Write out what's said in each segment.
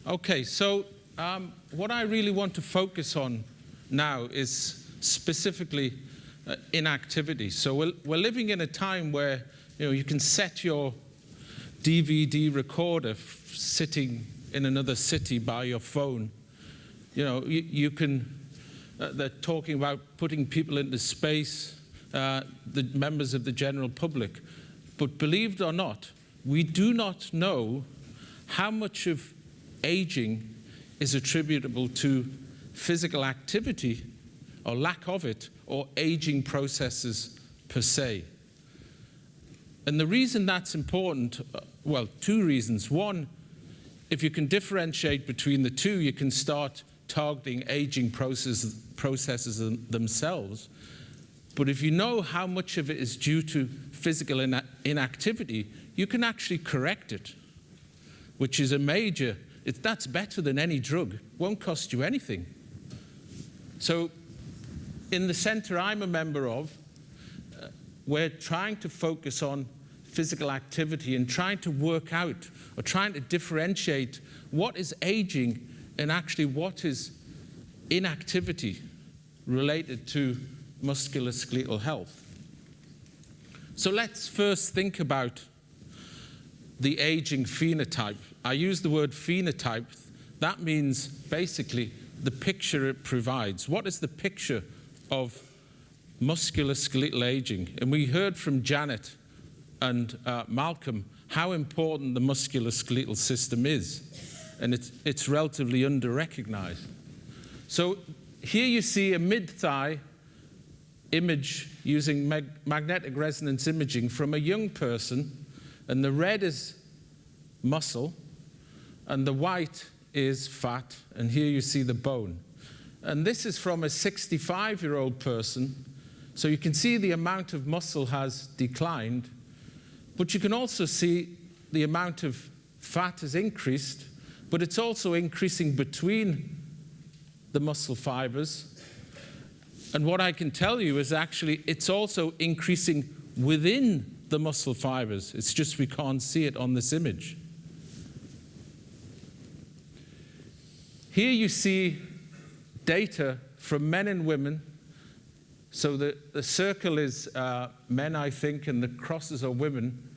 Okay, so what I really want to focus on now is specifically inactivity. So we're living in a time where you can set your DVD recorder sitting in another city by your phone. You can. They're talking about putting people into space, the members of the general public. But believe it or not, we do not know how much of aging is attributable to physical activity or lack of it, or aging processes per se. And the reason that's important, well, two reasons. One, if you can differentiate between the two, you can start targeting aging processes themselves. But if you know how much of it is due to physical inactivity, you can actually correct it, which is a major, that's better than any drug. Won't cost you anything. So in the center I'm a member of, we're trying to focus on physical activity and trying to work out or trying to differentiate what is aging and actually what is inactivity related to musculoskeletal health. So let's first think about the aging phenotype. I use the word phenotype. That means basically the picture it provides. What is the picture of musculoskeletal aging? And we heard from Janet and Malcolm how important the musculoskeletal system is, and it's relatively under-recognized. So here you see a mid-thigh image using magnetic resonance imaging from a young person, and the red is muscle, and the white is fat, and here you see the bone. And this is from a 65-year-old person, so you can see the amount of muscle has declined, but you can also see the amount of fat has increased, but it's also increasing between the muscle fibers. And what I can tell you is actually it's also increasing within the muscle fibers. It's just we can't see it on this image. Here you see data from men and women. So the circle is men, I think, and the crosses are women,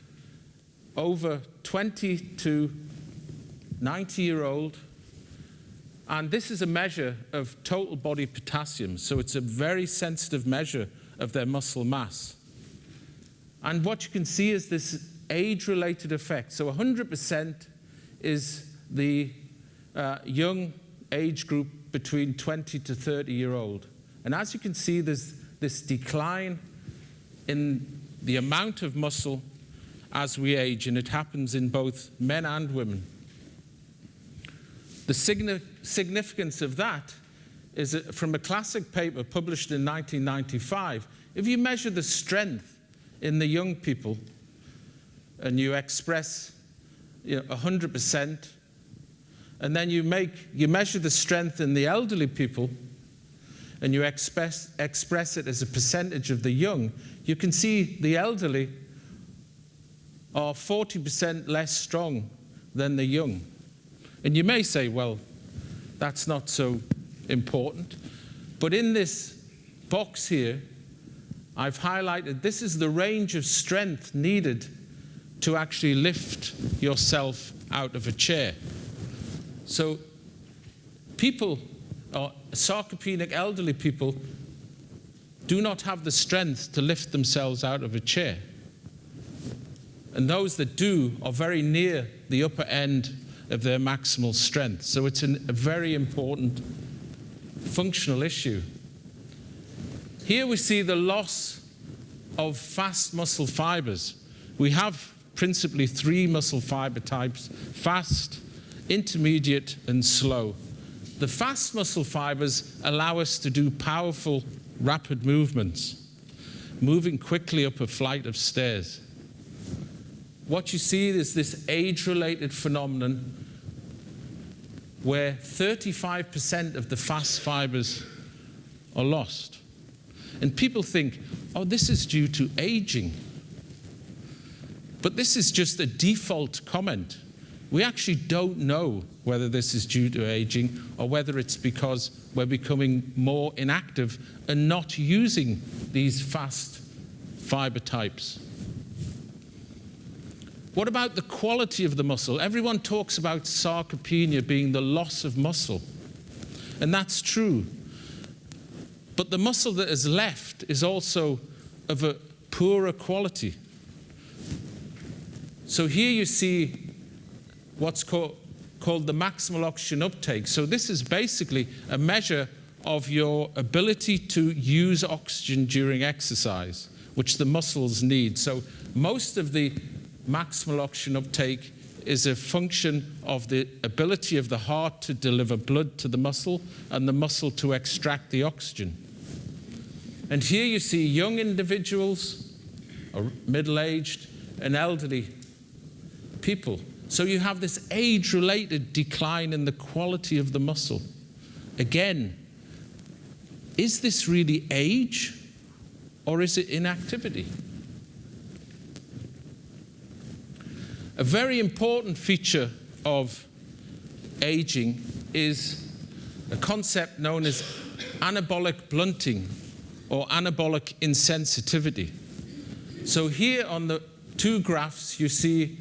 over 20 to 90-year-old. And this is a measure of total body potassium, so it's a very sensitive measure of their muscle mass. And what you can see is this age-related effect. So 100% is the young age group between 20 to 30-year-old. And as you can see, there's this decline in the amount of muscle as we age, and it happens in both men and women. The significance of that is that from a classic paper published in 1995, if you measure the strength in the young people and you express 100%, and then you measure the strength in the elderly people and you express it as a percentage of the young, you can see the elderly are 40% less strong than the young. And you may say, well, that's not so important. But in this box here, I've highlighted this is the range of strength needed to actually lift yourself out of a chair. So people, or sarcopenic elderly people, do not have the strength to lift themselves out of a chair. And those that do are very near the upper end of their maximal strength. So it's a very important functional issue. Here we see the loss of fast muscle fibers. We have principally three muscle fiber types: fast, intermediate, and slow. The fast muscle fibers allow us to do powerful, rapid movements, moving quickly up a flight of stairs. What you see is this age-related phenomenon where 35% of the fast fibers are lost. And people think, oh, this is due to aging. But this is just a default comment. we actually don't know whether this is due to aging or whether it's because we're becoming more inactive and not using these fast fiber types. What about the quality of the muscle? Everyone talks about sarcopenia being the loss of muscle, and that's true. But the muscle that is left is also of a poorer quality. So here you see what's called the maximal oxygen uptake. So this is basically a measure of your ability to use oxygen during exercise, which the muscles need. So most of the maximal oxygen uptake is a function of the ability of the heart to deliver blood to the muscle and the muscle to extract the oxygen. And here you see young individuals, or middle-aged, and elderly people. So you have this age-related decline in the quality of the muscle. Again, is this really age, or is it inactivity? A very important feature of aging is a concept known as anabolic blunting or anabolic insensitivity. So here on the two graphs you see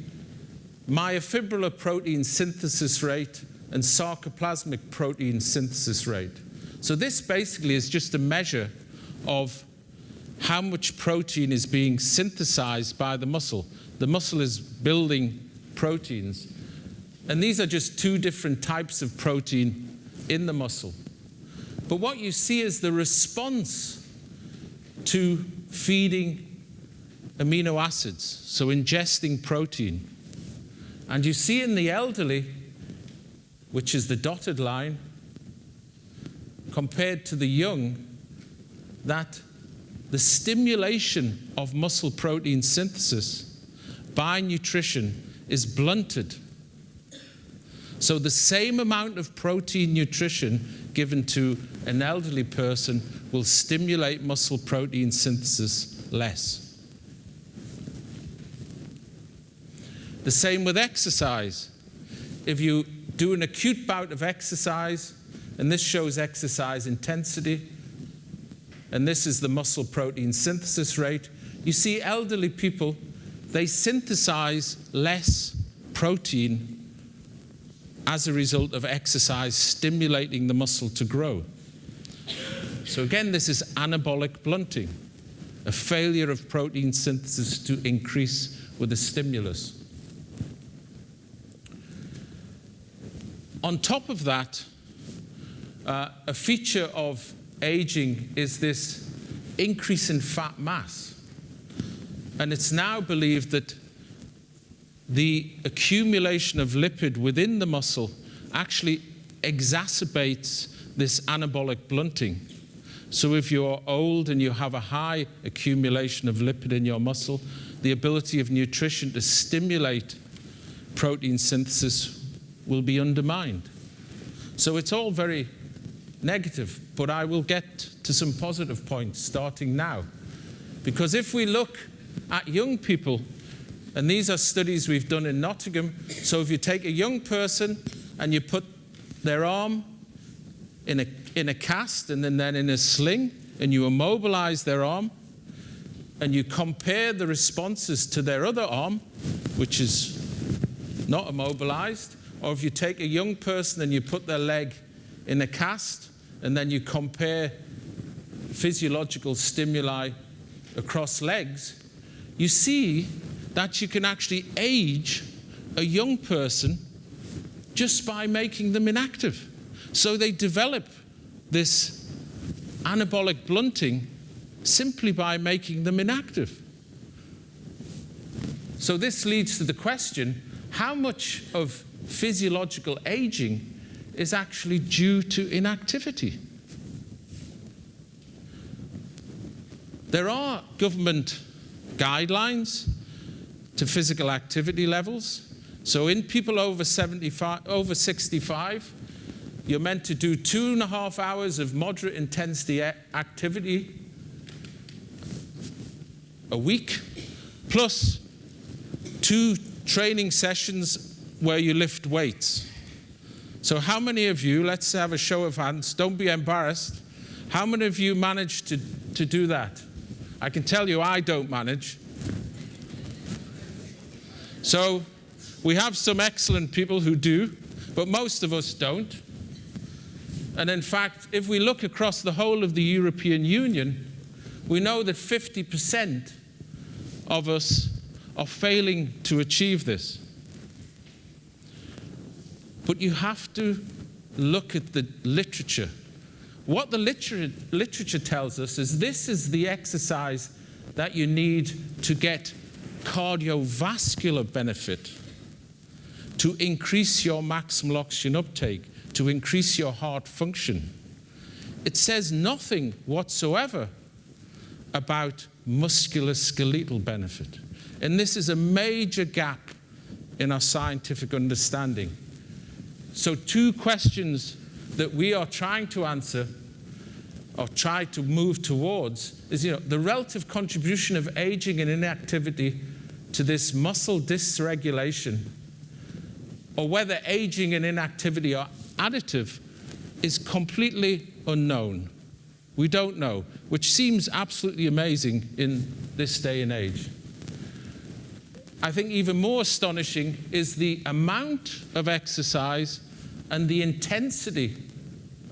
myofibrillar protein synthesis rate and sarcoplasmic protein synthesis rate. So this basically is just a measure of how much protein is being synthesized by the muscle. The muscle is building proteins, and these are just two different types of protein in the muscle. But what you see is the response to feeding amino acids, so ingesting protein. And you see in the elderly, which is the dotted line, compared to the young, that the stimulation of muscle protein synthesis by nutrition is blunted. So the same amount of protein nutrition given to an elderly person will stimulate muscle protein synthesis less. The same with exercise. If you do an acute bout of exercise, and this shows exercise intensity, and this is the muscle protein synthesis rate, you see elderly people, they synthesize less protein as a result of exercise stimulating the muscle to grow. So again, this is anabolic blunting, a failure of protein synthesis to increase with a stimulus. On top of that, a feature of aging is this increase in fat mass. And it's now believed that the accumulation of lipid within the muscle actually exacerbates this anabolic blunting. So if you're old and you have a high accumulation of lipid in your muscle, the ability of nutrition to stimulate protein synthesis will be undermined. So it's all very negative, but I will get to some positive points starting now. Because if we look at young people, and these are studies we've done in Nottingham, so if you take a young person and you put their arm in a cast and then in a sling, and you immobilize their arm, and you compare the responses to their other arm, which is not immobilized, or if you take a young person and you put their leg in a cast, and then you compare physiological stimuli across legs, you see that you can actually age a young person just by making them inactive. So they develop this anabolic blunting simply by making them inactive. So this leads to the question, how much of physiological aging is actually due to inactivity? There are government guidelines to physical activity levels. So in people over 65, you're meant to do 2.5 hours of moderate intensity activity a week, plus 2 training sessions where you lift weights. So how many of you, let's have a show of hands, don't be embarrassed, how many of you managed to do that? I can tell you I don't manage. So we have some excellent people who do, but most of us don't. And in fact, if we look across the whole of the European Union, we know that 50% of us are failing to achieve this. But you have to look at the literature. What the literature tells us is this is the exercise that you need to get cardiovascular benefit, to increase your maximal oxygen uptake, to increase your heart function. It says nothing whatsoever about musculoskeletal benefit. And this is a major gap in our scientific understanding. So 2 questions that we are trying to answer or try to move towards is, the relative contribution of aging and inactivity to this muscle dysregulation, or whether aging and inactivity are additive, is completely unknown. We don't know, which seems absolutely amazing in this day and age. I think even more astonishing is the amount of exercise and the intensity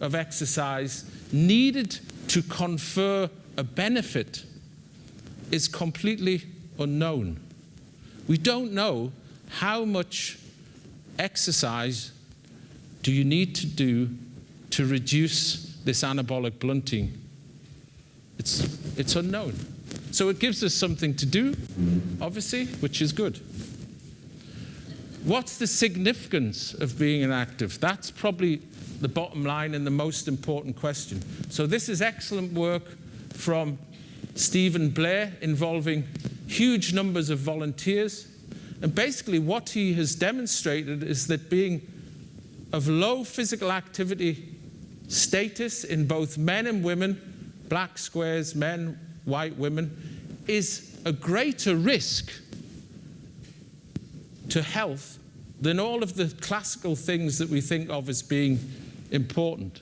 of exercise needed to confer a benefit is completely unknown. We don't know how much exercise do you need to do to reduce this anabolic blunting. It's unknown. So it gives us something to do, obviously, which is good. What's the significance of being inactive? That's probably the bottom line and the most important question. So this is excellent work from Stephen Blair involving huge numbers of volunteers. And basically what he has demonstrated is that being of low physical activity status in both men and women, black squares, men, white women, is a greater risk to health than all of the classical things that we think of as being important.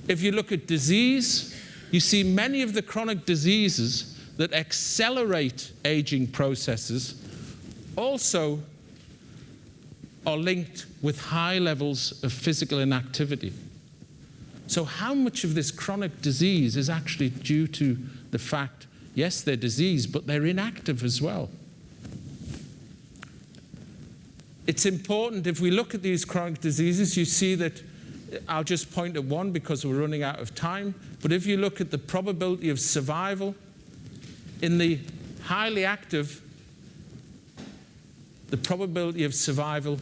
If you look at disease, you see many of the chronic diseases that accelerate aging processes also are linked with high levels of physical inactivity. So how much of this chronic disease is actually due to the fact, yes, they're diseased, but they're inactive as well? It's important, if we look at these chronic diseases, you see that, I'll just point at one because we're running out of time, but if you look at the probability of survival, in the highly active, the probability of survival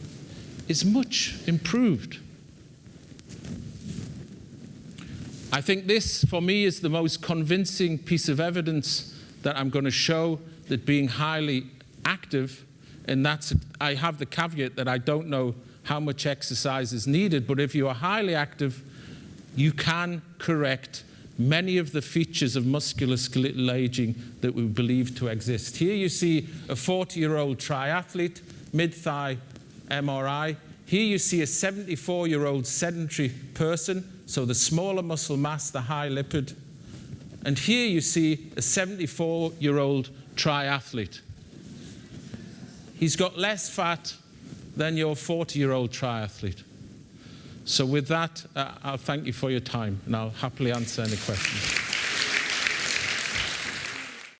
is much improved. I think this, for me, is the most convincing piece of evidence that I'm going to show that being highly active, and that's, I have the caveat that I don't know how much exercise is needed, but if you are highly active, you can correct many of the features of musculoskeletal aging that we believe to exist. Here you see a 40-year-old triathlete, mid-thigh MRI. Here you see a 74-year-old sedentary person, so the smaller muscle mass, the high lipid. And here you see a 74-year-old triathlete. He's got less fat than your 40-year-old triathlete. So with that, I'll thank you for your time, and I'll happily answer any questions.